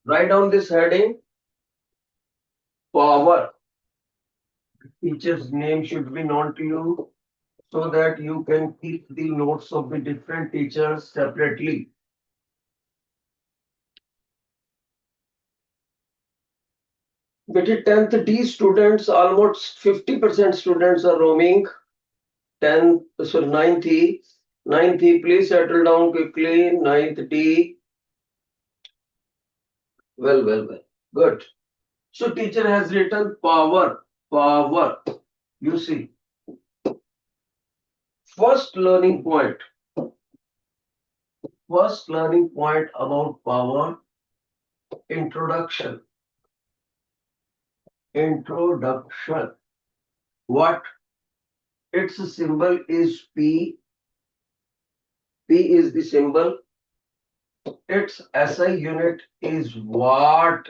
Write down this heading, power. Teacher's name should be known to you so that you can keep the notes of the different teachers separately. बेटे 10th D students, almost 50% students are roaming. 10th, sorry, 9th E. 9th E, please settle down quickly. 9th D. Well. Good. So teacher has written power. Power. You see. First learning point. First learning point about power. Introduction. Introduction. What? Its symbol is P. P is the symbol. Its SI unit is watt.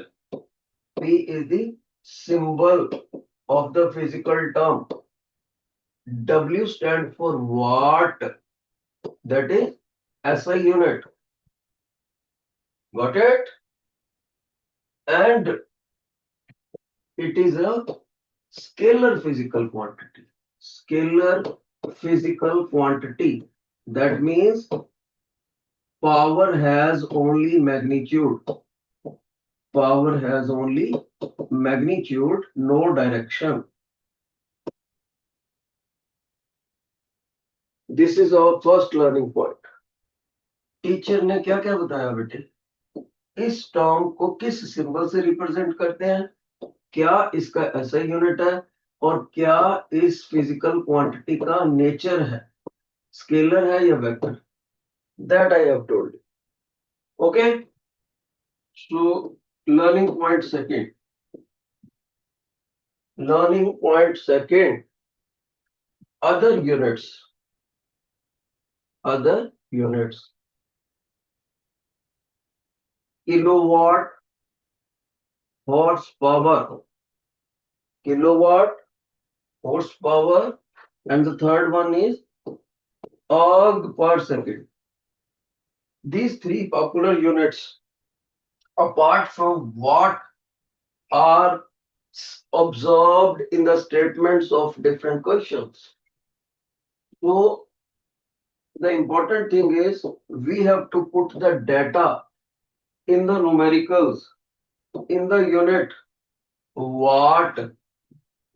P is the symbol of the physical term. W stands for watt. That is SI unit. Got it? And it is a scalar physical quantity. Scalar physical quantity. That means power has only magnitude. Power has only magnitude, no direction. This is our first learning point. Teacher ने क्या क्या बताया बेटे? इस term को किस symbol से represent करते हैं, क्या इसका एसआई यूनिट है, और क्या इस फिजिकल क्वांटिटी का नेचर है, स्केलर है या vector. That I have told. Okay, so learning point second. Learning point second, other units. Other units. Kilowatt, horsepower. Kilowatt, horsepower, and the third one is erg per second. These three popular units, apart from watt, are observed in the statements of different questions. So the important thing is we have to put the data in the numericals, in the unit watt.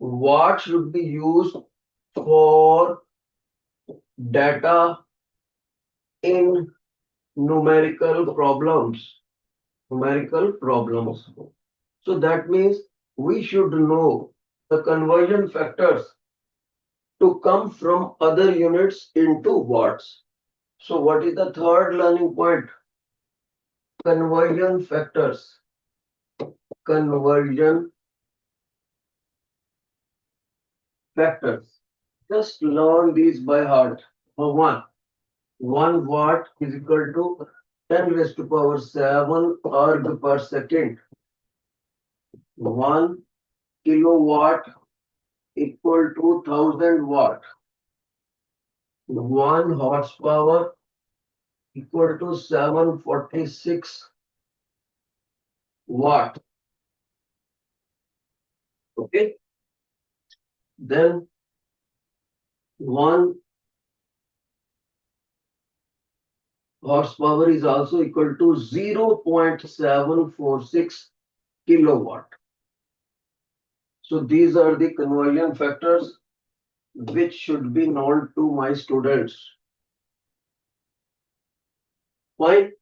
Watt should be used for data in numerical problems. Numerical problems. So that means we should know the conversion factors to come from other units into watts. So what is the third learning point? Conversion factors. Conversion factors. Just learn these by heart. For 1 watt is equal to 10 raised to power 7 erg per second. 1 kilowatt equal to 1000 watt. 1 horsepower equal to 746 watt. Okay. Then 1 horsepower is also equal to 0.746 kilowatt. So these are the conversion factors which should be known to my students. Fine.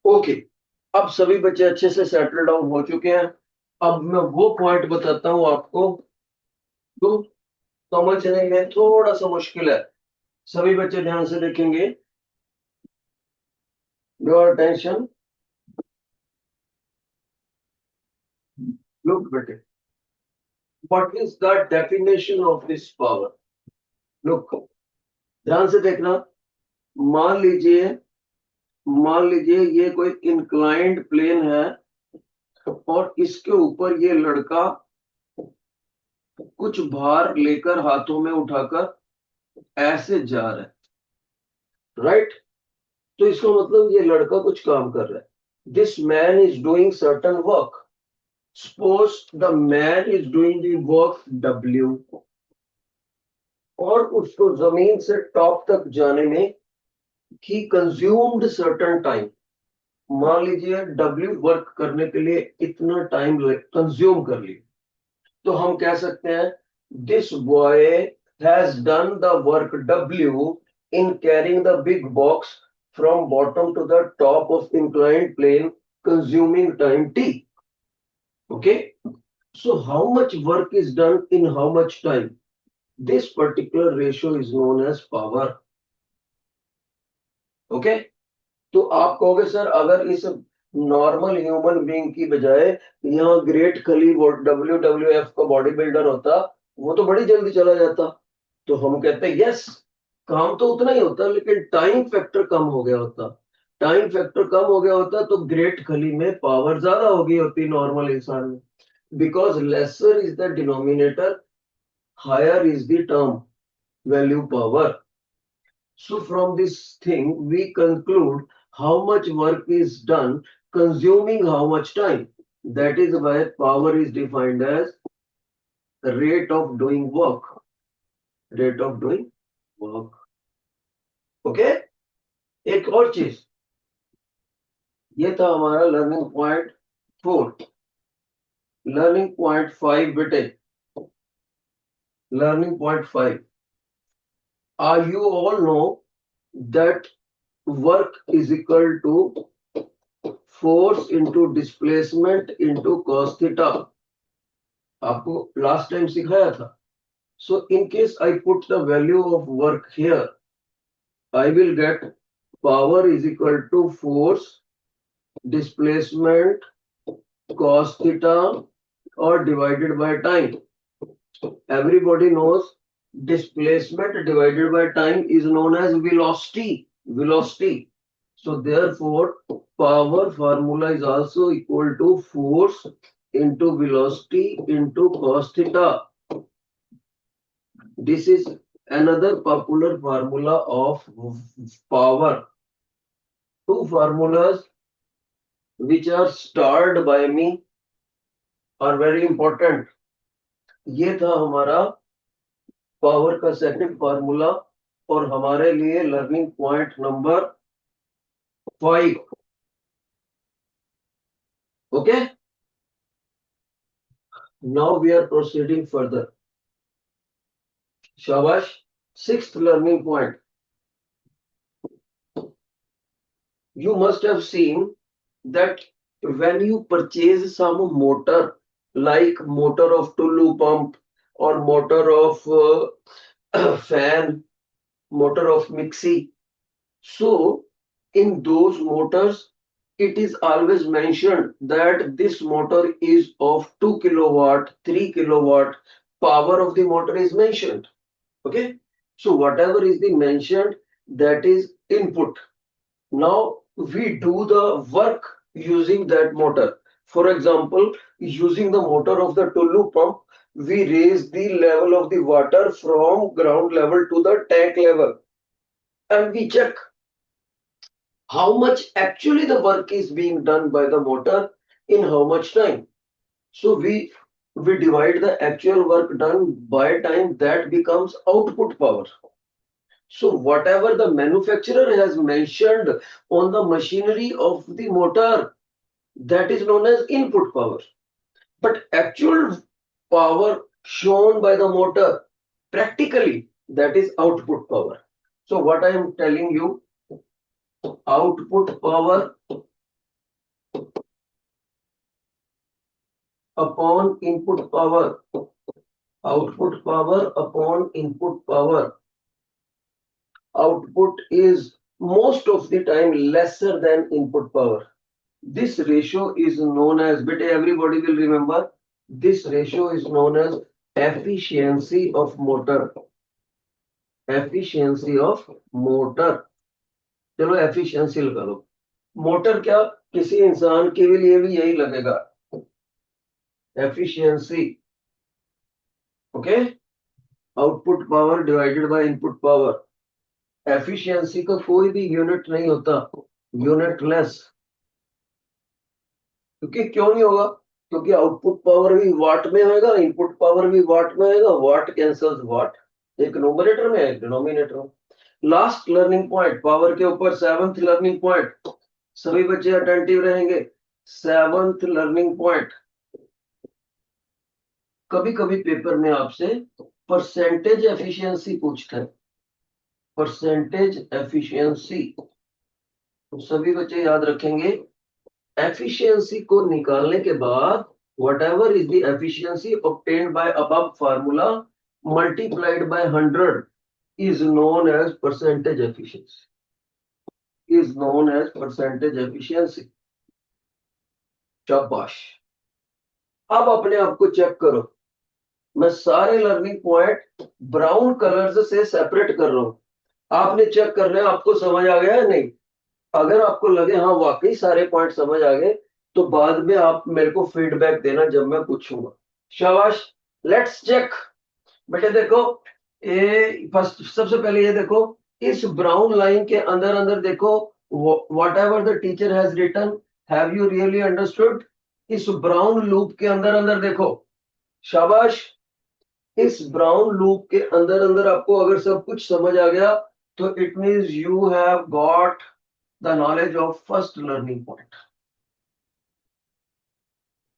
Okay. अब सभी बच्चे अच्छे से settle down हो चुके हैं. अब मैं वो पॉइंट बताता हूं आपको जो समझने में थोड़ा सा मुश्किल है. सभी बच्चे ध्यान से देखेंगे. Your attention. Look बेटे. What is the definition of this power? Look, ध्यान से देखना. मान लीजिए ये कोई इंक्लाइंड प्लेन है और इसके ऊपर ये लड़का कुछ भार लेकर हाथों में उठाकर ऐसे जा रहा है. राइट. तो इसका मतलब ये लड़का कुछ काम कर रहा है. this man is doing certain work. Suppose the man is doing the work W और उसको जमीन से टॉप तक जाने में he consumed certain time. मान लीजिए W वर्क करने के लिए इतना टाइम कंज्यूम कर लिया, तो हम कह सकते हैं this boy has done the work W in carrying the big box from bottom to the top of inclined plane, consuming time T. Okay, so how much work is done in how much time? This particular ratio is known as power. Okay, तो आप कहोगे sir अगर इस normal human being की बजाय यहाँ great खली WWF का बॉडी बिल्डर होता, वो तो बड़ी जल्दी चला जाता। तो हम कहते हैं यस, काम तो उतना ही होता लेकिन टाइम फैक्टर कम हो गया होता। टाइम फैक्टर कम हो गया होता तो ग्रेट खली में पावर ज्यादा हो गई होती नॉर्मल इंसान में, because lesser is the denominator, higher is the term value power. So from this thing, we conclude how much work is done consuming how much time. That is why power is defined as the rate of doing work. Rate of doing work. Okay? एक और चीज, ये था हमारा learning point 4। Learning point 5 बेटे, learning point 5, you all know that work is equal to force into displacement into cos theta. आपको last time सिखाया था। So in case I put the value of work here, I will get power is equal to force displacement cos theta or divided by time. Everybody knows displacement divided by time is known as velocity. Velocity. So therefore, power formula is also equal to force into velocity into cos theta. This is another popular formula of power. Two formulas which are starred by me are very important. ये था हमारा power का second formula और हमारे लिए learning point number 5। Okay, now we are proceeding further. शाबाश। Sixth learning point, you must have seen that when you purchase some motor like motor of Tulu pump or motor of fan, motor of mixie, so in those motors it is always mentioned that this motor is of 2 kilowatt, 3 kilowatt, power of the motor is mentioned. Okay, so whatever is the mentioned, that is input. Now we do the work using that motor. For example, using the motor of the Tulu pump, we raise the level of the water from ground level to the tank level and we check how much actually the work is being done by the motor in how much time. So we divide the actual work done by time, that becomes output power. So whatever the manufacturer has mentioned on the machinery of the motor, that is known as input power. But actual power shown by the motor practically, that is output power. So what I am telling you, output power upon input power, output power upon input power. Output is most of the time lesser than input power. This ratio is known as, but everybody will remember, this ratio is known as efficiency of motor. Efficiency of motor. चलो efficiency लगा लो। Motor क्या, किसी इंसान के लिए भी यही लगेगा, efficiency. Okay, output power divided by input power. Efficiency का कोई भी यूनिट नहीं होता, यूनिटलेस। क्योंकि क्यों नहीं होगा? क्योंकि आउटपुट पावर भी वाट में होगा, इनपुट पावर भी वाट में होगा, वाट कैंसल्स वाट, एक न्यूमरेटर में एक डिनोमिनेटर में। लास्ट लर्निंग पॉइंट पावर के ऊपर, सेवंथ लर्निंग पॉइंट, सभी बच्चे अटेंटिव रहेंगे। सेवंथ लर्निंग पॉइंट, कभी कभी पेपर में आपसे परसेंटेज एफिशिएंसी पूछता है, परसेंटेज एफिशिएंसी, तो सभी बच्चे याद रखेंगे। एफिशिएंसी को निकालने के बाद whatever is the efficiency obtained by above formula multiplied by 100 is known as percentage efficiency, is known as percentage efficiency। शाबाश। अब अपने आप को चेक करो, मैं सारे लर्निंग पॉइंट ब्राउन कलर्स से सेपरेट कर रहा हूं, आपने चेक करना है आपको समझ आ गया है नहीं। अगर आपको लगे हाँ वाकई सारे पॉइंट समझ आ गए, तो बाद में आप मेरे को फीडबैक देना जब मैं पूछूंगा। शाबाश। Let's check. बेटे देखो, ये फर्स्ट, सबसे पहले ये देखो, इस ब्राउन लाइन के अंदर अंदर देखो, whatever the teacher has written, have you really understood? इस ब्राउन लूप के अंदर अंदर देखो। शाबाश। इस ब्राउन लूप के अंदर अंदर आपको अगर सब कुछ समझ आ गया, तो it means you have got the knowledge of first learning point.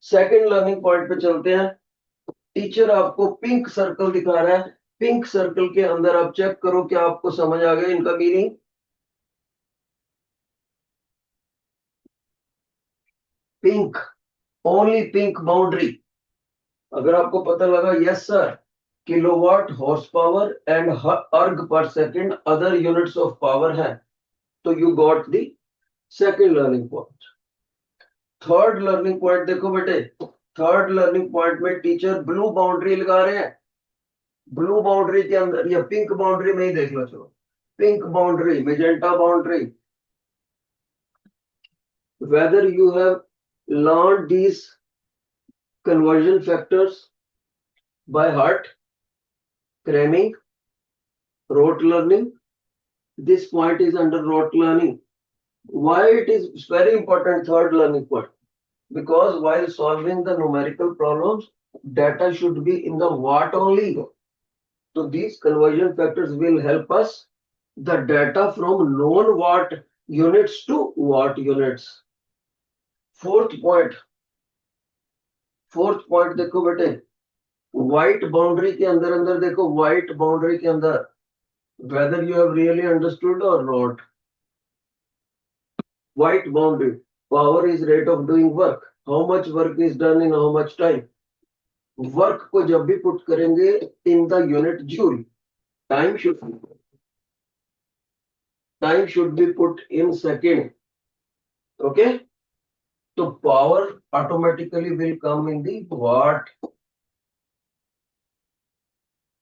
Second learning point पे चलते हैं। टीचर आपको पिंक सर्कल दिखा रहा है, पिंक सर्कल के अंदर आप चेक करो क्या आपको समझ आ गया इनका meaning. Pink, only pink boundary. अगर आपको पता लगा yes sir, kilowatt, horse power and अर्ग पर second other units of power है, तो you got the second learning point. Third learning point देखो बेटे, थर्ड लर्निंग पॉइंट में टीचर ब्लू बाउंड्री लगा रहे हैं। ब्लू बाउंड्री के अंदर या पिंक बाउंड्री में ही देख लो, चलो pink boundary, magenta boundary, whether you have learned these conversion factors by heart, cramming, rote learning, this point is under rote learning. Why it is very important third learning point? Because while solving the numerical problems, data should be in the watt only. So these conversion factors will help us the data from non-watt units to watt units. Fourth point, fourth point देखो बेटे, white boundary के अंदर अंदर देखो, white boundary के अंदर, whether you have really understood और not. White boundary, power is rate of doing work, how much work is done in how much time. Work को जब भी पुट करेंगे in the unit joule, time should be put in second. Okay, तो power automatically will come in the watt.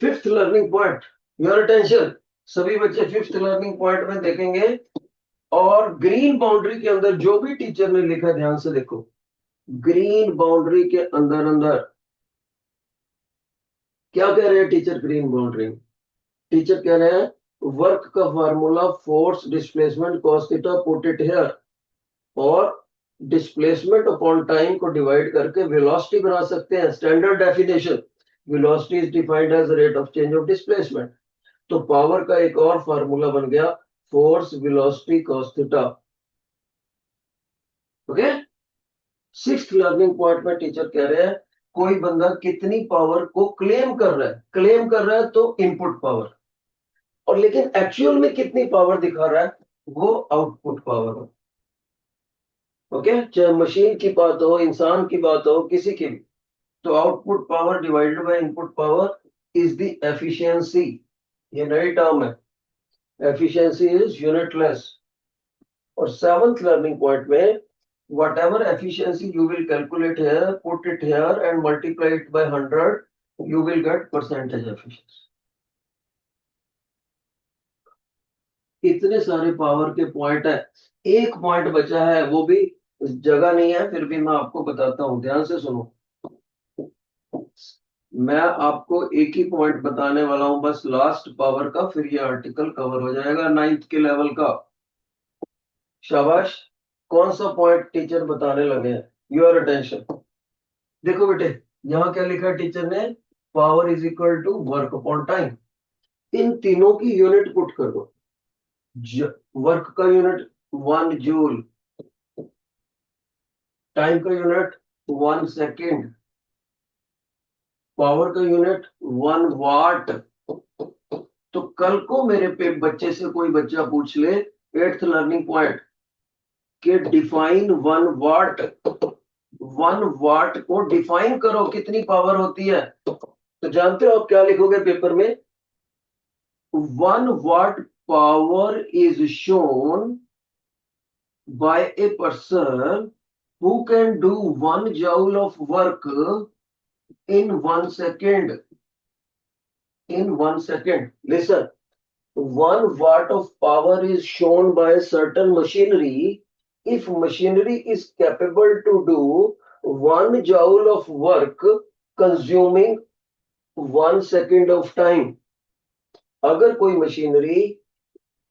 Fifth learning point, your attention, सभी बच्चे fifth learning point में देखेंगे, और ग्रीन बाउंड्री के अंदर जो भी टीचर ने लिखा ध्यान से देखो, ग्रीन बाउंड्री के अंदर अंदर क्या कह रहे हैं टीचर? ग्रीन बाउंड्री टीचर कह रहे हैं वर्क का formula force displacement cos theta, put it here, और डिस्प्लेसमेंट अपॉन टाइम को डिवाइड करके वेलोसिटी बना सकते हैं। Standard definition, velocity is defined as rate of change of displacement. तो पावर का एक और फार्मूला बन गया, force velocity cos theta. Okay, sixth learning point में टीचर कह रहे हैं कोई बंदा कितनी पावर को क्लेम कर रहा है, क्लेम कर रहा है तो इनपुट पावर, और लेकिन एक्चुअल में कितनी पावर दिखा रहा है वो आउटपुट पावर हो। ओके, चाहे मशीन की बात हो, इंसान की बात हो, किसी की भी, तो output power divided by input power is the efficiency. ये नई टर्म है, एफिशिएंसी इज यूनिटलेस। और सेवंथ लर्निंग पॉइंट में whatever efficiency you will calculate here, put it here and multiply it by 100, you will get percentage efficiency। इतने सारे power के point है, एक पॉइंट बचा है, वो भी जगह नहीं है, फिर भी मैं आपको बताता हूं, ध्यान से सुनो। मैं आपको एक ही पॉइंट बताने वाला हूं बस, लास्ट पावर का, फिर ये आर्टिकल कवर हो जाएगा नाइन्थ के लेवल का। शाबाश। कौन सा पॉइंट टीचर बताने लगे हैं? Your attention. देखो बेटे, यहाँ क्या लिखा है टीचर ने, power is equal to work upon time. इन तीनों की यूनिट पुट कर दो। वर्क का यूनिट 1 जूल, टाइम का यूनिट 1 सेकेंड, पावर का यूनिट 1 वाट। तो कल को मेरे पे बच्चे से कोई बच्चा पूछ ले, 8th लर्निंग पॉइंट के डिफाइन 1 वाट, 1 वाट को डिफाइन करो, कितनी पावर होती है। तो जानते हो आप क्या लिखोगे पेपर में, 1 watt power is shown by a person who can do 1 joule of work in 1 second. In 1 second. Listen, 1 watt of power is shown by a certain machinery if machinery is capable to do 1 joule of work consuming 1 second of time. अगर कोई machinery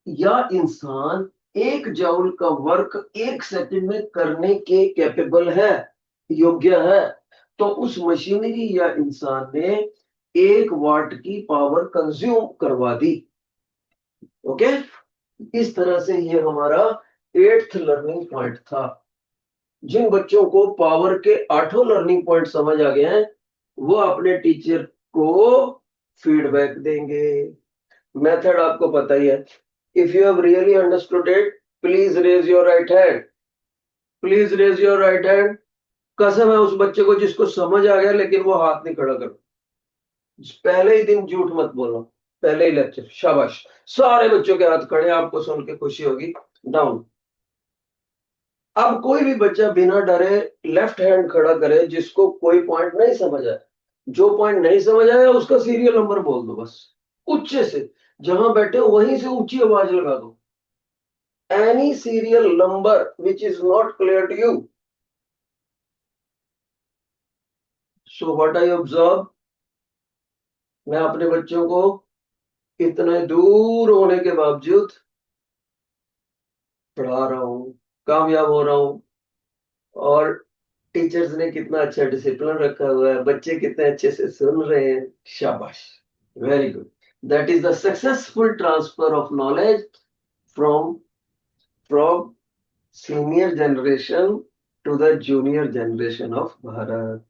या इंसान 1 joule का work 1 second में करने के capable है, योग्य है, तो उस मशीनरी या इंसान ने 1 वाट की पावर कंज्यूम करवा दी। ओके, इस तरह से ये हमारा 8th लर्निंग पॉइंट था। जिन बच्चों को पावर के 8 लर्निंग पॉइंट समझ आ गए हैं, वो अपने टीचर को फीडबैक देंगे। मेथड आपको पता ही है। If you have really understood it, please raise your right hand. Please raise your right hand. कसम है उस बच्चे को जिसको समझ आ गया लेकिन वो हाथ नहीं खड़ा करो। पहले ही दिन झूठ मत बोलो, पहले ही लेक्चर। शाबाश, सारे बच्चों के हाथ खड़े, आपको सुन के खुशी होगी। डाउन। अब कोई भी बच्चा बिना डरे लेफ्ट हैंड खड़ा करे जिसको कोई पॉइंट नहीं समझ आया। जो पॉइंट नहीं समझ आया उसका सीरियल नंबर बोल दो बस, उच्च से, जहां बैठे हो वहीं से ऊंची आवाज लगा दो। Any serial number which is not clear to you. So what I observe, मैं अपने बच्चों को इतने दूर होने के बावजूद पढ़ा रहा हूँ, कामयाब हो रहा हूँ, और टीचर्स ने कितना अच्छा डिसिप्लिन रखा हुआ है, बच्चे कितने अच्छे से सुन रहे हैं। शाबाश, very good. That is the successful transfer of knowledge from from senior generation to the junior generation of Bharat.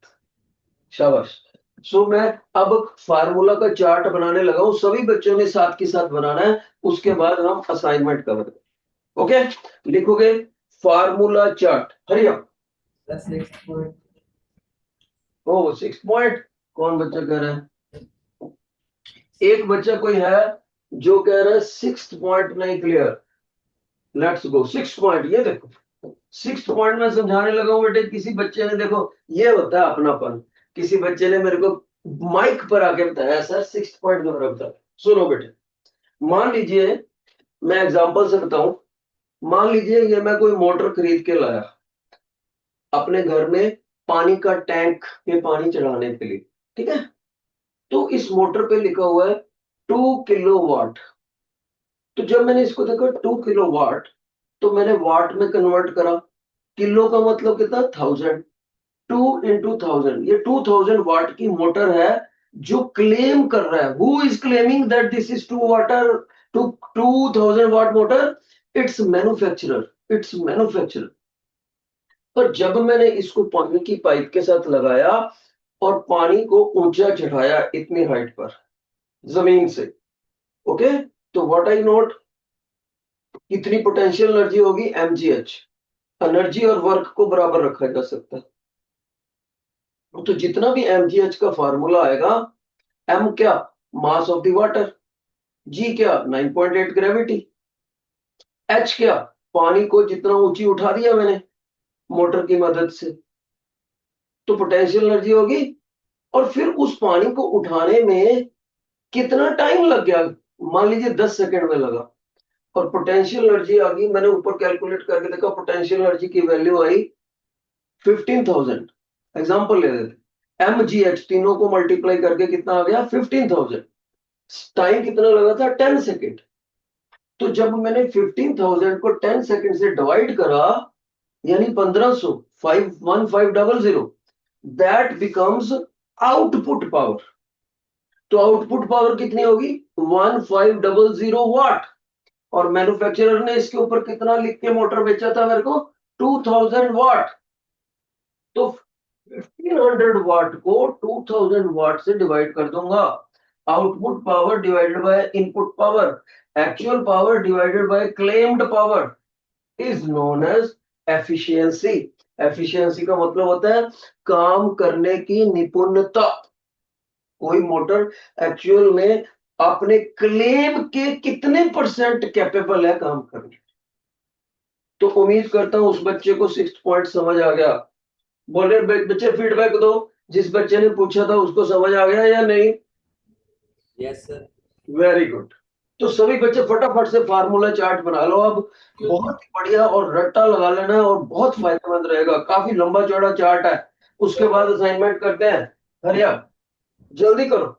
शाबाश। सो मैं अब फार्मूला का चार्ट बनाने लगा हूं, सभी बच्चों ने साथ के साथ बनाना है, उसके बाद हम असाइनमेंट कवर करें। ओके, लिखोगे फार्मूला चार्ट। हरिया, ओ 6 पॉइंट, कौन बच्चा कह रहा है? एक बच्चा कोई है जो कह रहा है 6th पॉइंट नहीं clear. Let's go 6th point. ये देखो 6th पॉइंट में समझाने लगा हूं बेटे। किसी बच्चे ने, देखो ये होता है अपनापन, किसी बच्चे ने मेरे को माइक पर आके बताया सर 6th पॉइंट दोबारा बता। सुनो बेटे, मान लीजिए, मैं एग्जांपल से बताऊं, मान लीजिए ये मैं कोई मोटर खरीद के लाया अपने घर में पानी का टैंक पे पानी चढ़ाने के लिए, ठीक है। तो इस मोटर पे लिखा हुआ है 2 किलोवाट। तो जब मैंने इसको देखा 2 किलोवाट, तो मैंने वाट में कन्वर्ट करा। किलो का मतलब कितना, 1000। 2 into 1000, ये 2000 वाट की मोटर है। जो क्लेम कर रहा है, who is claiming that this is 2000 watt motor? It's manufacturer. पर जब मैंने इसको पानी की पाइप के साथ लगाया और पानी को ऊंचा चढ़ाया इतनी हाइट पर जमीन से, ओके, तो व्हाट आई नोट, कितनी पोटेंशियल एनर्जी होगी, mgh। एनर्जी और वर्क को बराबर रखा जा सकता है। तो जितना भी mgh का फार्मूला आएगा, m क्या, mass of the water, g क्या, 9.8 ग्रेविटी, h क्या, पानी को जितना ऊंची उठा दिया मैंने मोटर की मदद से, तो पोटेंशियल एनर्जी होगी। और फिर उस पानी को उठाने में कितना टाइम लग गया, मान लीजिए 10 सेकंड में लगा, और पोटेंशियल एनर्जी आ गई। मैंने ऊपर कैलकुलेट करके देखा, पोटेंशियल एनर्जी की वैल्यू आई 15,000। एग्जांपल ले लेते, mgh तीनों को मल्टीप्लाई करके कितना आ गया, 15,000। टाइम कितना लगा था, 10 सेकेंड। तो जब मैंने 15,000 को 10 सेकेंड से डिवाइड करा, यानी 1500, 51500, दैट बिकम्स आउटपुट पावर। तो आउटपुट पावर कितनी होगी? 1500 वाट। और मैन्युफैक्चरर ने इसके ऊपर कितना लिख के मोटर बेचा था मेरे को? 2000 वाट। तो 1500 वाट को 2000 वाट से डिवाइड कर दूंगा। Output power divided by input power, actual power divided by claimed power is known as efficiency. Efficiency का मतलब होता है काम करने की निपुणता। कोई मोटर एक्चुअल में अपने क्लेम के कितने परसेंट कैपेबल है काम करने। तो उम्मीद करता हूं उस बच्चे को 6 पॉइंट समझ आ गया। बोले बच्चे फीडबैक दो, जिस बच्चे ने पूछा था उसको समझ आ गया या नहीं? Yes sir. Very good. तो सभी बच्चे फटाफट से फार्मूला चार्ट बना लो अब। बहुत ही बढ़िया, और रट्टा लगा लेना है और बहुत फायदेमंद रहेगा। काफी लंबा चौड़ा चार्ट है। उसके बाद असाइनमेंट करते हैं। हरिया, जल्दी करो।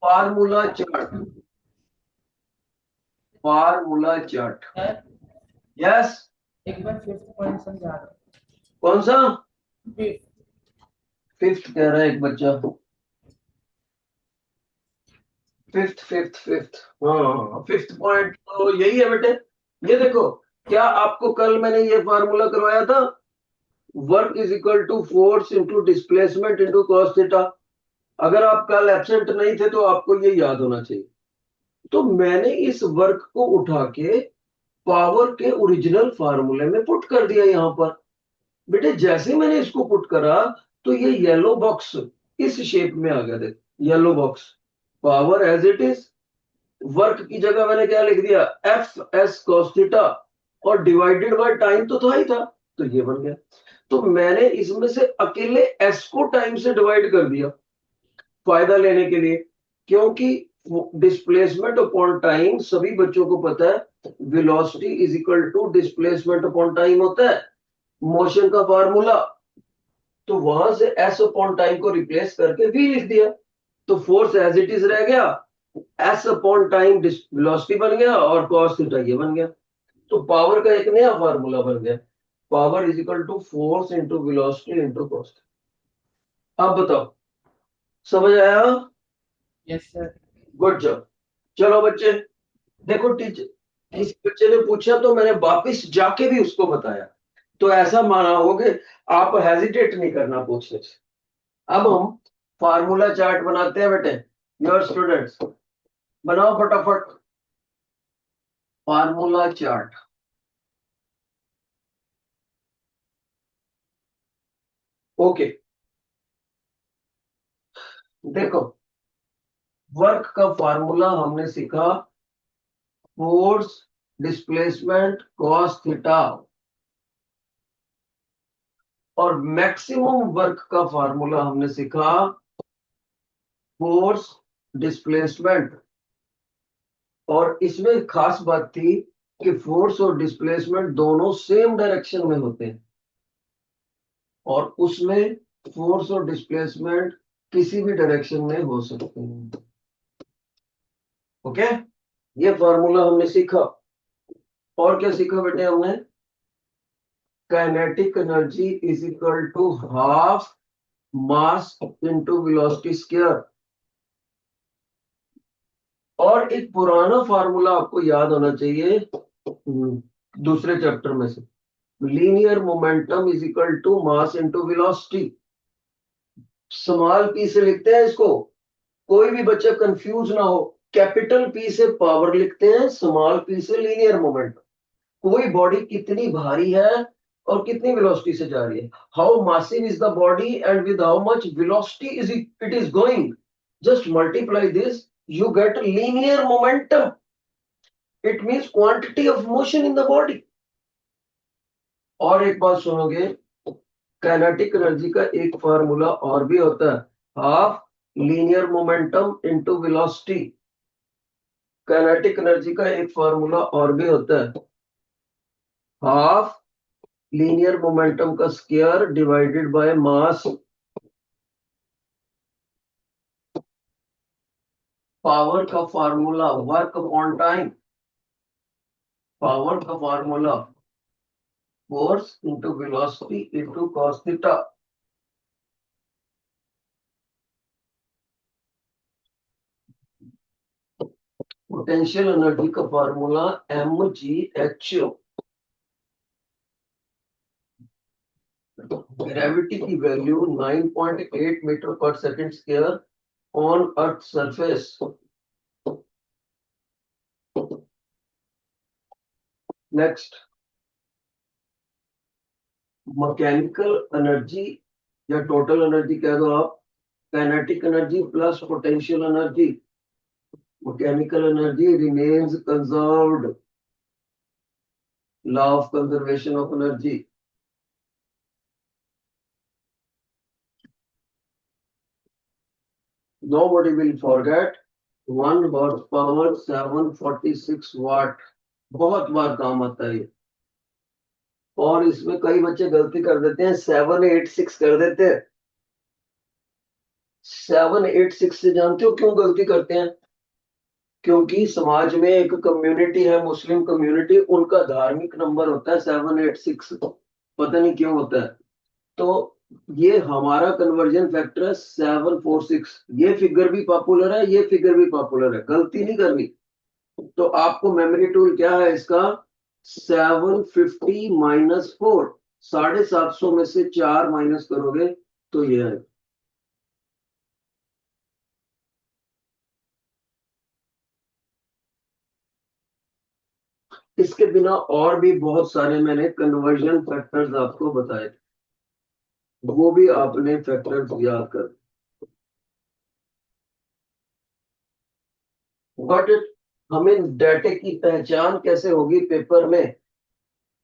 Formula chart, formula chart. Sir yes. एक बार फिफ्थ पॉइंट समझा दो। कौन सा? फिफ्थ। फिफ्थ कह रहा है एक बच्चा। फिफ्थ फिफ्थ फिफ्थ, हाँ फिफ्थ पॉइंट तो यही है बेटे। ये देखो, क्या आपको कल मैंने ये फार्मूला करवाया था? Work is equal to force into displacement into cos theta. अगर आप कल एब्सेंट नहीं थे तो आपको ये याद होना चाहिए। तो मैंने इस वर्क को उठा के पावर के ओरिजिनल फार्मूले में पुट कर दिया यहां पर। बेटे जैसे मैंने इसको पुट करा तो ये येलो बॉक्स इस शेप में आ गया। देख, yellow box, power as it is. Work की जगह मैंने क्या लिख दिया? एफ एस कॉस थीटा, और डिवाइडेड बाय टाइम तो था ही था, तो ये बन गया। तो मैंने इसमें से अकेले एस को टाइम से डिवाइड कर दिया फायदा लेने के लिए, क्योंकि डिस्प्लेसमेंट अपॉन टाइम सभी बच्चों को पता है, velocity is equal to displacement upon time होता है मोशन का फार्मूला। तो वहां से एस अपॉन टाइम को रिप्लेस करके वी लिख दिया, तो फोर्स एज इट इज रह गया, एस अपॉन टाइम वेलोसिटी बन गया, और कॉस थीटा ये बन गया। तो पावर का एक नया फार्मूला बन गया, power is equal to force into velocity into cos. अब बताओ, समझ आया? Yes sir. Good job. चलो बच्चे, देखो टीचर, किसी बच्चे ने पूछा तो मैंने वापस जाके भी उसको बताया, तो ऐसा माना हो कि आप हेजिटेट नहीं करना पूछने से। अब हम फार्मूला चार्ट बनाते हैं बेटे। योर स्टूडेंट्स, बनाओ फटाफट फार्मूला चार्ट। ओके, देखो वर्क का फार्मूला हमने सीखा, फोर्स डिस्प्लेसमेंट कॉस थीटा। और मैक्सिमम वर्क का फार्मूला हमने सीखा, फोर्स डिस्प्लेसमेंट। और इसमें खास बात थी कि फोर्स और डिस्प्लेसमेंट दोनों सेम डायरेक्शन में होते हैं, और उसमें फोर्स और डिस्प्लेसमेंट किसी भी डायरेक्शन में हो सकते हैं। ओके, ये फार्मूला हमने सीखा। और क्या सीखा बेटे हमने? Kinetic energy is equal to half mass into velocity square. और एक पुराना फार्मूला आपको याद होना चाहिए, दूसरे चैप्टर में से, linear momentum is equal to mass into velocity. Small P से लिखते हैं इसको, कोई भी बच्चा कंफ्यूज ना हो। कैपिटल पी से पावर लिखते हैं, स्मॉल पी से लीनियर मोमेंटम। कोई बॉडी कितनी भारी है और कितनी वेलोसिटी से जा रही है, how massive is the body and with how much velocity is it is going, just multiply this, you get linear momentum. It means quantity of motion in the body. और एक बात सुनोगे, काइनेटिक एनर्जी का एक formula और भी होता है, half linear momentum into velocity. Kinetic energy का एक फार्मूला और भी होता है, हाफ लीनियर मोमेंटम का square divided by mass. Power का formula work upon time, power का formula force into velocity into cos theta. Potential energy का फार्मूला mgh। ग्रेविटी की वैल्यू 9.8 मीटर पर second square on earth surface. Next, mechanical energy या total energy कह दो आप, kinetic energy plus potential energy. Mechanical energy remains conserved, law of conservation of energy. Nobody will forget 1 horsepower 746 वाट, बहुत बार काम आता है ये। और इसमें कई बच्चे गलती कर देते हैं, 786 कर देते हैं। 786 से जानते हो क्यों गलती करते हैं? क्योंकि समाज में एक कम्युनिटी है, मुस्लिम कम्युनिटी, उनका धार्मिक नंबर होता है 786। पता नहीं क्यों होता है। तो ये हमारा कन्वर्जन फैक्टर है 746। ये फिगर भी पॉपुलर है, ये फिगर भी पॉपुलर है, गलती नहीं करनी। तो आपको मेमोरी टूल क्या है इसका? 750 माइनस 4, 750 में से 4 माइनस करोगे तो ये है। इसके बिना और भी बहुत सारे मैंने कन्वर्जन फैक्टर्स आपको बताए, वो भी आपने फैक्टर्स याद कर। बट हमें डाटे की पहचान कैसे होगी पेपर में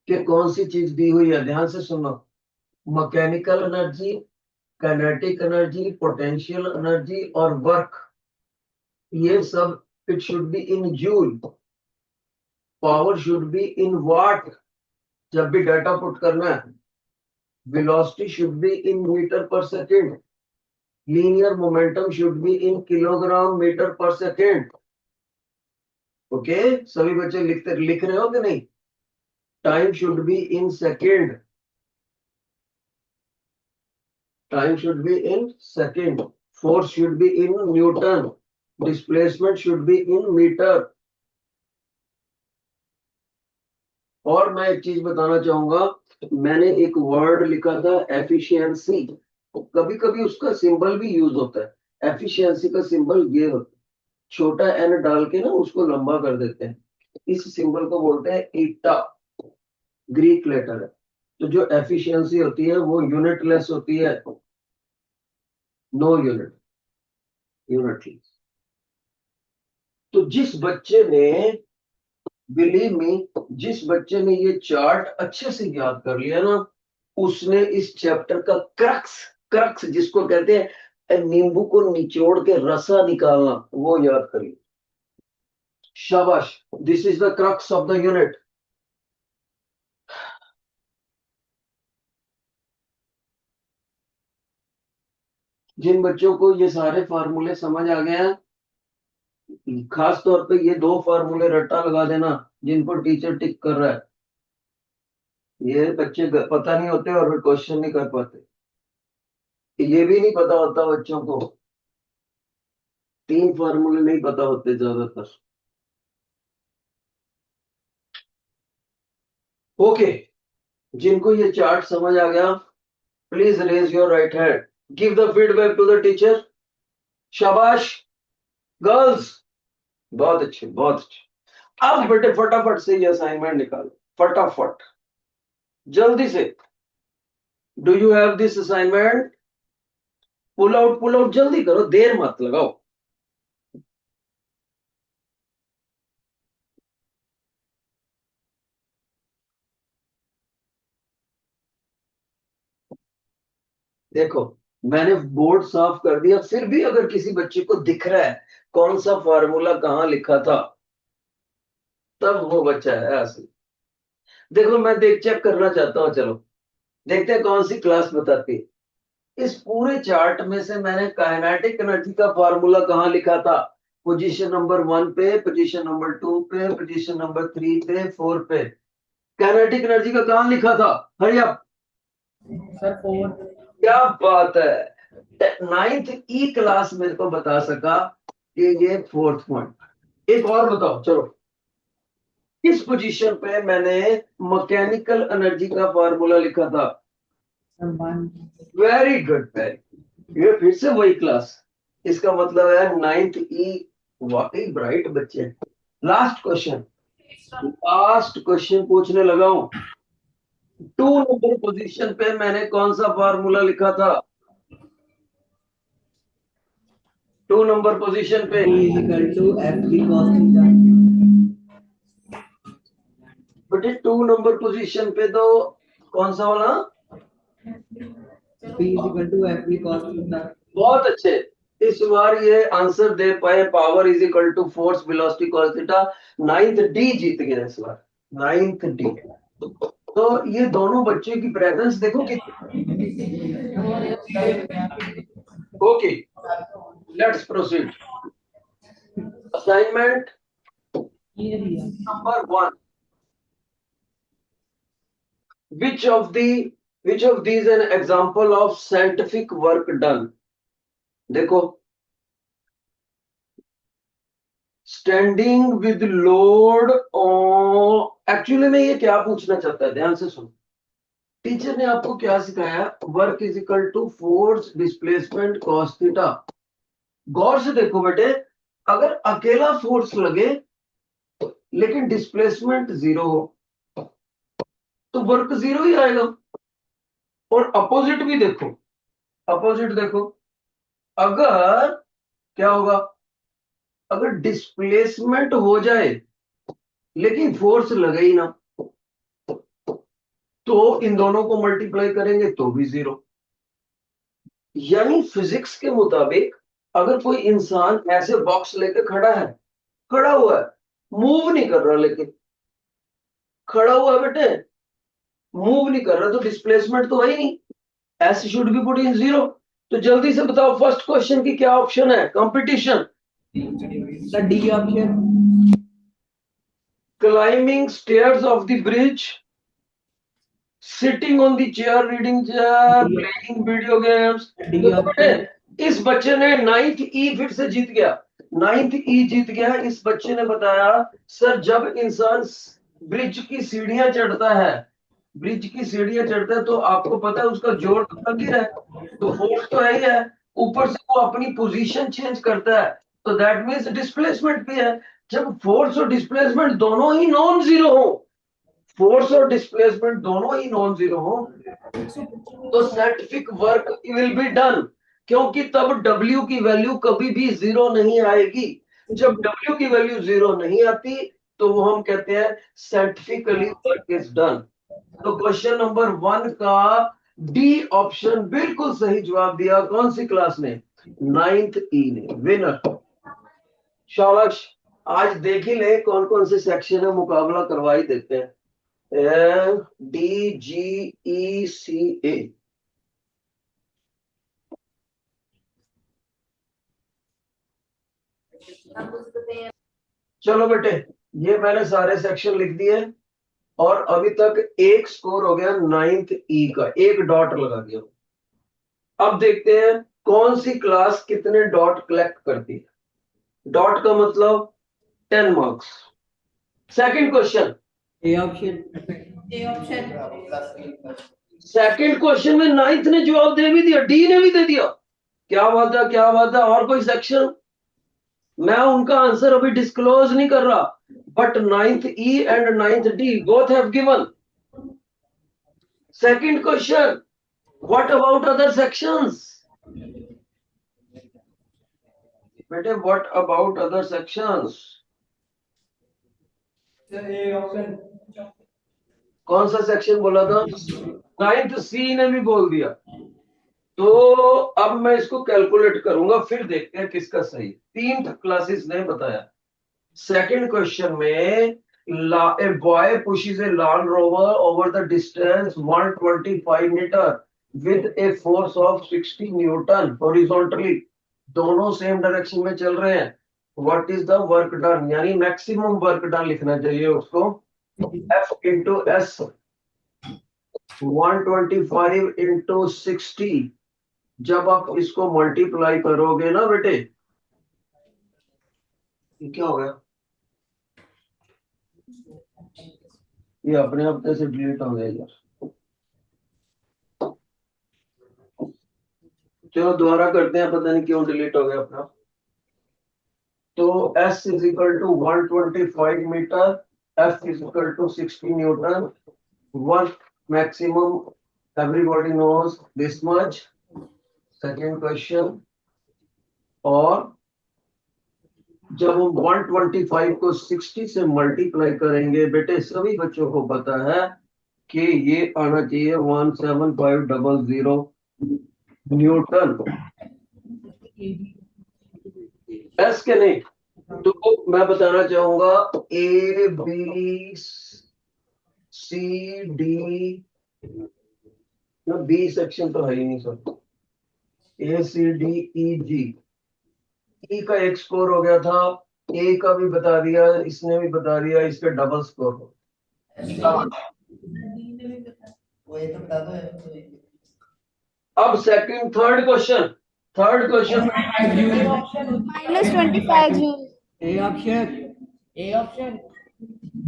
कि कौन सी चीज दी हुई है? ध्यान से सुनो। Mechanical energy, kinetic energy, potential energy और वर्क, ये सब it should be in joule. Power should be in watt जब भी डाटा पुट करना है। Velocity should be in metre per second. Linear momentum should be in kilogram metre per second. Okay, सभी बच्चे लिख रहे हो कि नहीं? Time should be in second, time should be in second. Force should be in newton, displacement should be in metre. और मैं एक चीज बताना चाहूंगा, मैंने एक वर्ड लिखा था एफिशिएंसी, कभी कभी उसका सिंबल भी यूज होता है। एफिशिएंसी का सिंबल ये होता है, छोटा एन डाल के ना उसको लंबा कर देते हैं, इस सिंबल को बोलते हैं ईटा, ग्रीक लेटर है। तो जो एफिशिएंसी होती है वो यूनिटलेस होती है, नो यूनिट, यूनिटलेस। तो जिस बच्चे ने, बिलीव मी, जिस बच्चे ने ये चार्ट अच्छे से याद कर लिया ना, उसने इस चैप्टर का क्रक्स, क्रक्स जिसको कहते हैं नींबू को निचोड़ के रसा निकालना, वो याद कर लिया। शाबाश, this is the crux of the unit. जिन बच्चों को ये सारे फार्मूले समझ आ गए हैं, खास तौर पे ये दो फार्मूले रट्टा लगा देना जिनको टीचर टिक कर रहा है। ये बच्चे पता नहीं होते और फिर क्वेश्चन नहीं कर पाते। ये भी नहीं पता होता बच्चों को, 3 फार्मूले नहीं पता होते ज्यादातर। ओके, जिनको ये चार्ट समझ आ गया, please raise your right hand, give the feedback to the teacher. शाबाश गर्ल्स, बहुत अच्छे, बहुत अच्छे। अब बेटे फटाफट से ये असाइनमेंट निकालो, फटाफट, जल्दी से। Do you have this assignment? Pull out जल्दी करो, देर मत लगाओ। देखो, मैंने बोर्ड साफ कर दिया, फिर भी अगर किसी बच्चे को दिख रहा है कौन सा फार्मूला कहां लिखा था, तब वो बच्चा है असली। देखो मैं चेक करना चाहता हूं, चलो देखते हैं कौन सी क्लास बताती है। इस पूरे चार्ट में से मैंने काइनेटिक एनर्जी का फार्मूला कहां लिखा था? पोजीशन नंबर 1 पे, पोजीशन नंबर 2 पे, पोजीशन नंबर 3 पे, 4 पे। काइनेटिक एनर्जी का कहां लिखा था? Hurry up. सर 4। क्या बात है, नाइन्थ ई क्लास मेरे को बता सका कि ये फोर्थ पॉइंट। एक और बताओ चलो, किस पोजीशन पे मैंने मैकेनिकल एनर्जी का फार्मूला लिखा था? सर 1। Very good, very. ये फिर से वही क्लास, इसका मतलब है नाइन्थ ई। वाकई ब्राइट बच्चे। लास्ट क्वेश्चन, लास्ट क्वेश्चन पूछने लगा हूं। 2 नंबर पोजीशन पे मैंने कौन सा फार्मूला लिखा था? 2 नंबर पोजीशन पे P is equal to FB cos theta. बेटे 2 नंबर पोजीशन पे तो कौन सा वाला? P is equal to FB cos theta. बहुत अच्छे। इस बार ये आंसर दे पाए, power is equal to force velocity cos theta. Ninth D जीत गया इस बार, नाइन्थ डी। तो ये दोनों बच्चे की प्रेजेंस देखो कि ओके, लेट्स प्रोसीड। असाइनमेंट ये दिया number 1, which of these an example of scientific work done? देखो, standing with load on, actually में ये क्या पूछना चाहता है, ध्यान से सुनो। टीचर ने आपको क्या सिखाया? Work is equal to force displacement cos theta. गौर से देखो बेटे, अगर अकेला फोर्स लगे लेकिन डिस्प्लेसमेंट 0 हो तो वर्क 0 ही आएगा। और अपोजिट भी देखो, अपोजिट देखो, अगर क्या होगा? अगर डिस्प्लेसमेंट हो जाए लेकिन फोर्स लगे ही ना, तो इन दोनों को मल्टीप्लाई करेंगे तो भी 0। यानी फिजिक्स के मुताबिक अगर कोई इंसान ऐसे बॉक्स लेके खड़ा है, खड़ा हुआ है, मूव नहीं कर रहा, लेकिन खड़ा हुआ है बेटे, मूव नहीं कर रहा, तो डिस्प्लेसमेंट तो है ही नहीं। एस शुड बी पुट इन 0। तो जल्दी से बताओ फर्स्ट क्वेश्चन की क्या ऑप्शन है? Competition. The D option. Climbing stairs of the bridge, sitting on the chair, reading chair, playing video games. D option. इस बच्चे ने नाइन्थ ई फिर से जीत गया, नाइन्थ ई जीत गया। इस बच्चे ने बताया सर, जब इंसान ब्रिज की सीढ़ियां चढ़ता है, ब्रिज की सीढ़ियां चढ़ता है, तो आपको पता है उसका जोर तो लग ही रहा है, तो फोर्स तो है ही है। ऊपर से वो अपनी पोजीशन चेंज करता है, तो दैट मीन्स डिस्प्लेसमेंट भी है। जब फोर्स और डिस्प्लेसमेंट दोनों ही नॉन जीरो हो, फोर्स और डिस्प्लेसमेंट दोनों ही नॉन जीरो हो, तो scientific work will be done. क्योंकि तब W की वैल्यू कभी भी 0 नहीं आएगी। जब W की वैल्यू 0 नहीं आती तो वो हम कहते हैं साइंटिफिकली वर्क इज डन। तो क्वेश्चन नंबर 1 का डी ऑप्शन बिल्कुल सही जवाब दिया। कौन सी क्लास ने? नाइन्थ ई ने। विनर। शाबाश। आज देख ही ले कौन कौन से सेक्शन है, मुकाबला करवा ही देते हैं। DGECA। चलो बेटे, ये मैंने सारे सेक्शन लिख दिए और अभी तक एक स्कोर हो गया नाइन्थ ई का, एक डॉट लगा दिया। अब देखते हैं कौन सी क्लास कितने डॉट कलेक्ट करती है। डॉट का मतलब 10 marks. Second question, A option. Second question में नाइन्थ ने जवाब दे भी दिया, डी ने भी दे दिया। क्या बात है, क्या बात है। और कोई सेक्शन? मैं उनका आंसर अभी डिस्क्लोज नहीं कर रहा, but ninth E and ninth D both have given. Second question, what about other sections? बेटे what about other sections? A option. कौन सा सेक्शन बोला था? नाइन्थ सी ने भी बोल दिया। तो अब मैं इसको कैलकुलेट करूंगा, फिर देखते हैं किसका सही। 3 क्लासेस ने बताया। सेकंड क्वेश्चन में a boy pushes a Land Rover over the distance 125 meter with a force of 60 Newton horizontally। दोनों सेम डायरेक्शन में चल रहे हैं। What is the work done? यानी मैक्सिमम वर्क डन लिखना चाहिए उसको। F into S 125 into 60 जब आप इसको मल्टीप्लाई करोगे ना बेटे, ये क्या हो गया, ये अपने आप से डिलीट हो गया यार। चलो दोबारा करते हैं, पता नहीं क्यों डिलीट हो गया अपना। तो S is equal to 125 metre, F is equal to 60 newton, work maximum everybody knows this much. Second question, और जब हम 125 को 60 से मल्टीप्लाई करेंगे बेटे, सभी बच्चों को पता है कि ये आना चाहिए 17500 न्यूटन। एस के नहीं, तो मैं बताना चाहूंगा A B C D, B section तो है ही नहीं सर, ए सी डी ई जी, ई का एक स्कोर हो गया था, ए का भी बता दिया, इसने भी बता दिया, इसका डबल स्कोर हो। अब second third question, -25 joule. A option. A option.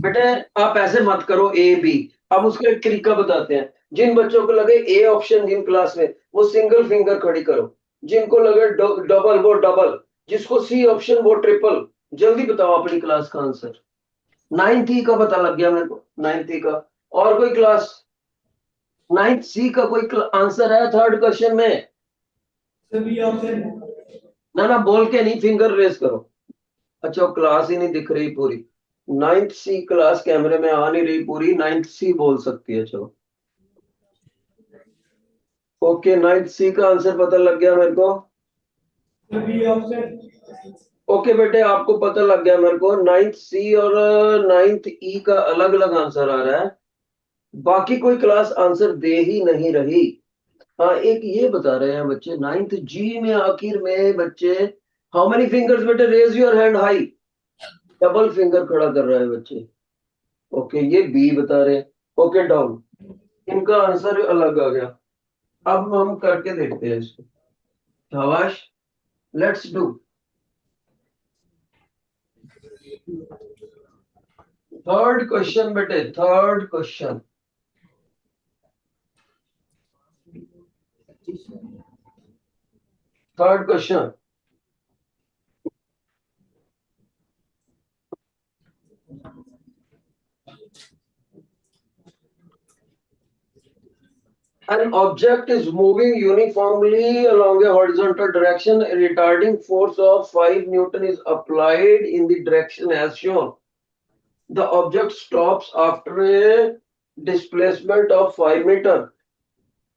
बेटे आप ऐसे मत करो ए बी, अब उसका एक तरीका बताते हैं। जिन बच्चों को लगे ए ऑप्शन जिन क्लास में, वो सिंगल फिंगर खड़ी करो, जिनको लगे डबल वो डबल, जिसको सी ऑप्शन वो ट्रिपल। जल्दी बताओ अपनी क्लास का आंसर। 9th ई का पता लग गया मेरे को, 9th ई का। और कोई क्लास 9th सी का कोई आंसर है थर्ड क्वेश्चन में? सभी ऑप्शन। ना बोल के नहीं, फिंगर रेस करो। अच्छा वो क्लास ही नहीं दिख रही पूरी, 9th सी क्लास कैमरे में आ नहीं रही पूरी, 9th सी बोल सकती है। चलो ओके, 9th सी का आंसर पता लग गया मेरे को। सभी ऑप्शन। ओके बेटे आपको पता लग गया मेरे को, 9th सी और 9th ई का अलग अलग आंसर आ रहा है, बाकी कोई क्लास आंसर दे ही नहीं रही। हाँ एक ये बता रहे हैं बच्चे 9th जी में आखिर में बच्चे, हाउ मेनी फिंगर्स बेटे, raise your hand high, double finger खड़ा कर रहे हैं बच्चे। ओके ये बी बता रहे हैं, ओके डाउन, इनका आंसर अलग आ गया। अब हम करके देखते हैं इसको, शाबाश, लेट्स डू। थर्ड क्वेश्चन बेटे, third question, third question, an object is moving uniformly along a horizontal direction, a retarding force of 5 Newton is applied in the direction as shown. The object stops after a displacement of 5 meter.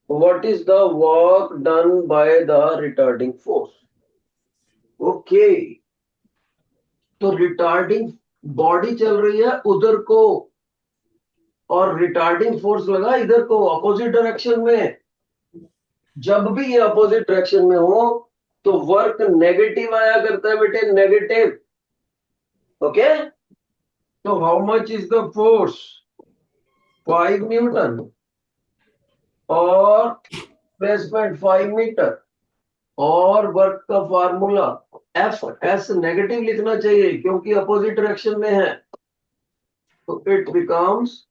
What is the work done by the retarding force? Okay, तो retarding body चल रही है उधर को, और retarding force लगा इधर को, अपोजिट डायरेक्शन में। जब भी ये अपोजिट डायरेक्शन में हो तो वर्क नेगेटिव आया करता है बेटे, नेगेटिव। ओके, तो how much is the force, 5 Newton और डिस्प्लेसमेंट 5 मीटर, और वर्क का फार्मूला एफ एस नेगेटिव लिखना चाहिए क्योंकि अपोजिट डायरेक्शन में है, तो it becomes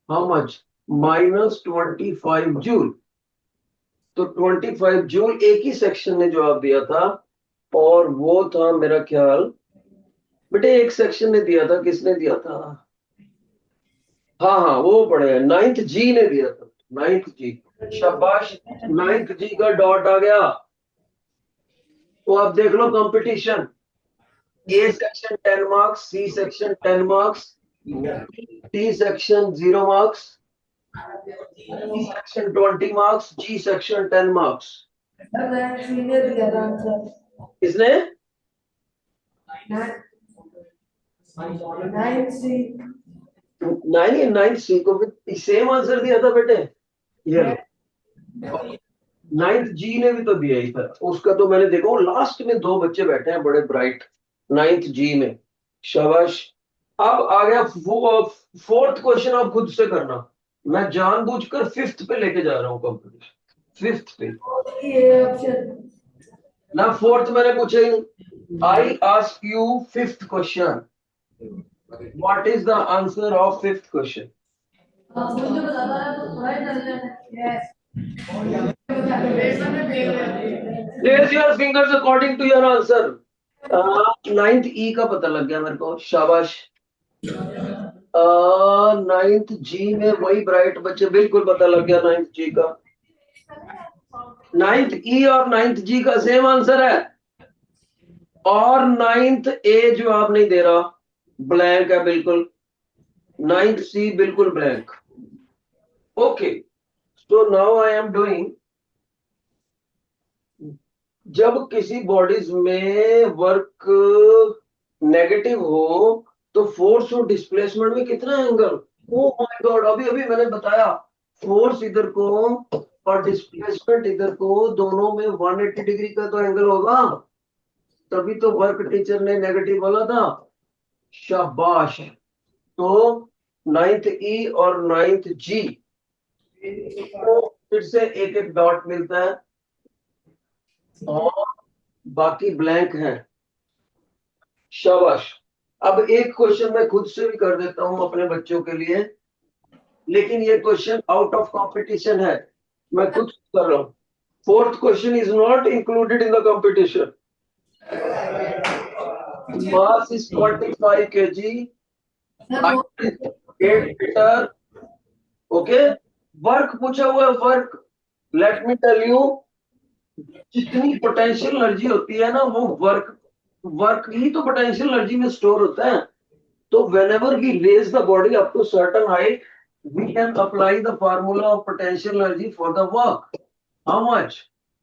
how much, -25 joule. तो 25 जूल एक ही सेक्शन ने जवाब दिया था, और वो था मेरा ख्याल बेटे, एक सेक्शन ने दिया था, किसने दिया था, हाँ वो पढ़े, 9th जी ने दिया था, 9th जी, शाबाश, 9th जी का डॉट आ गया। तो आप देख लो competition, A section 10 marks, C section 10 marks, D section 0 marks, E section 20 marks, G section 10 marks. किसने, 9th सी को भी सेम आंसर दिया था बेटे, ये 9th जी ने भी तो दिया ही था उसका, तो मैंने देखो लास्ट में 2 बच्चे बैठे हैं बड़े ब्राइट 9th जी में, शाबाश। अब आ गया फोर्थ क्वेश्चन, आप खुद से करना। मैं जानबूझकर फिफ्थ पे लेके जा रहा हूँ कंपटीशन, फिफ्थ पे ना, फोर्थ मैंने पूछा ही नहीं। I ask you fifth question, what is the answer of fifth question? Raise your fingers according to your answer. Ninth E का पता लग गया मेरे को, शाबाश। नाइन्थ जी में वही ब्राइट बच्चे, बिल्कुल पता लग गया नाइन्थ जी का। नाइन्थ ई और नाइन्थ जी का सेम आंसर है, और नाइन्थ ए जवाब नहीं दे रहा, ब्लैंक है बिल्कुल। नाइन्थ सी बिल्कुल blank. Okay, so now I am doing, जब किसी बॉडीज में वर्क नेगेटिव हो तो फोर्स और डिस्प्लेसमेंट में कितना एंगल, ओ माय गॉड, अभी अभी मैंने बताया, फोर्स इधर को और डिस्प्लेसमेंट इधर को, दोनों में 180 डिग्री का तो एंगल होगा, तभी तो वर्क टीचर ने नेगेटिव बोला था। शाबाश। तो नाइन्थ ई और नाइन्थ जी को फिर से एक एक डॉट मिलता है, और बाकी ब्लैंक है। शाबाश। अब एक क्वेश्चन मैं खुद से भी कर देता हूं अपने बच्चों के लिए, लेकिन ये क्वेश्चन आउट ऑफ कंपटीशन है, मैं खुद से कर रहा हूं। Fourth question is not included in the competition. Mass is 25 kg, 8 metre. Okay, work पूछा हुआ है, work. Let me tell you, जितनी पोटेंशियल एनर्जी होती है ना, वो वर्क, वर्क ही तो पोटेंशियल एनर्जी में स्टोर होता है। So whenever we raise the body up to certain height, we can apply the formula of potential energy for the work. How much?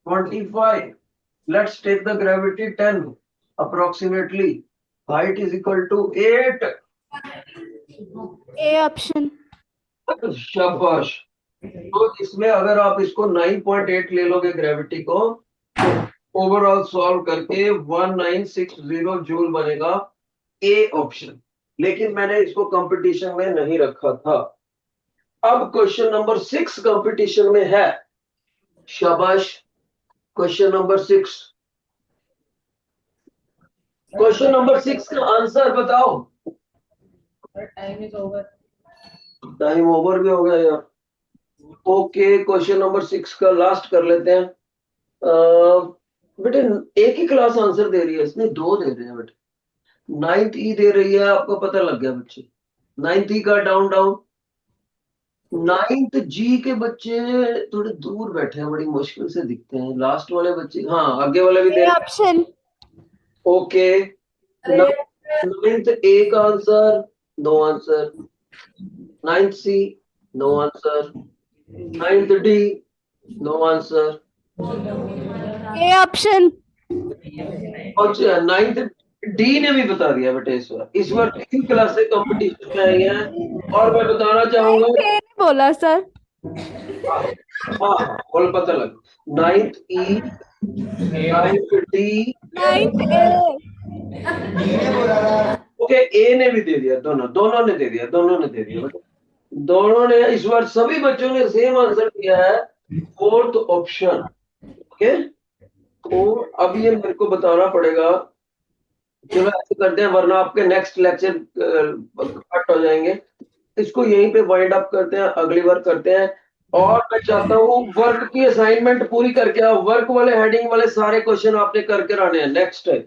25. Let's take the gravity 10 approximately. Height is equal to 8. A option. शाबाश। तो इसमें अगर आप इसको 9.8 ले लोगे gravity को, तो ओवरऑल सॉल्व करके 1960 जूल बनेगा, ए ऑप्शन। लेकिन मैंने इसको कंपटीशन में नहीं रखा था। अब क्वेश्चन नंबर 6 कंपटीशन में है। शाबाश। क्वेश्चन नंबर 6, क्वेश्चन नंबर 6 का आंसर बताओ। Time is over. Time over भी हो गया यार। ओके, क्वेश्चन नंबर 6 का लास्ट कर लेते हैं। बेटे, एक ही क्लास आंसर दे रही है, इसमें दो दे रहे हैं बेटे। नाइन्थ ई दे रही है, आपको पता लग गया बच्चे। नाइन्थ ई का डाउन डाउन। नाइन्थ जी के बच्चे थोड़े दूर बैठे हैं, बड़ी मुश्किल से दिखते हैं, लास्ट वाले बच्चे, हाँ आगे वाले भी दे A रहे option. हैं। ओके, नाइन्थ ए का answer, no answer. Ninth C, no answer. Ninth D, no answer. A option. और नाइन्थ डी ने भी बता दिया बेटे। इस बार 3 क्लासें कंपटीशन में आई हैं, और मैं बताना चाहूंगा। Ninth A ने बोला सर. हाँ हाँ, बोल पता लग। Ninth E, ninth D. Ninth A. Okay, A ने भी दे दिया, दोनों दोनों ने दे दिया, दोनों ने दे दिया बेटे। दोनों ने, इस बार सभी बच्चों ने सेम आंसर दिया है, फोर्थ ऑप्शन। ओके, तो अब ये मेरे को बताना पड़ेगा। चलो ऐसे करते हैं, वरना आपके नेक्स्ट लेक्चर कट हो जाएंगे। इसको यहीं पे वाइंड अप करते हैं, अगली बार करते हैं। और मैं चाहता हूँ वर्क की असाइनमेंट पूरी करके आओ, वर्क वाले हेडिंग वाले सारे क्वेश्चन आपने करके लाने हैं नेक्स्ट टाइम।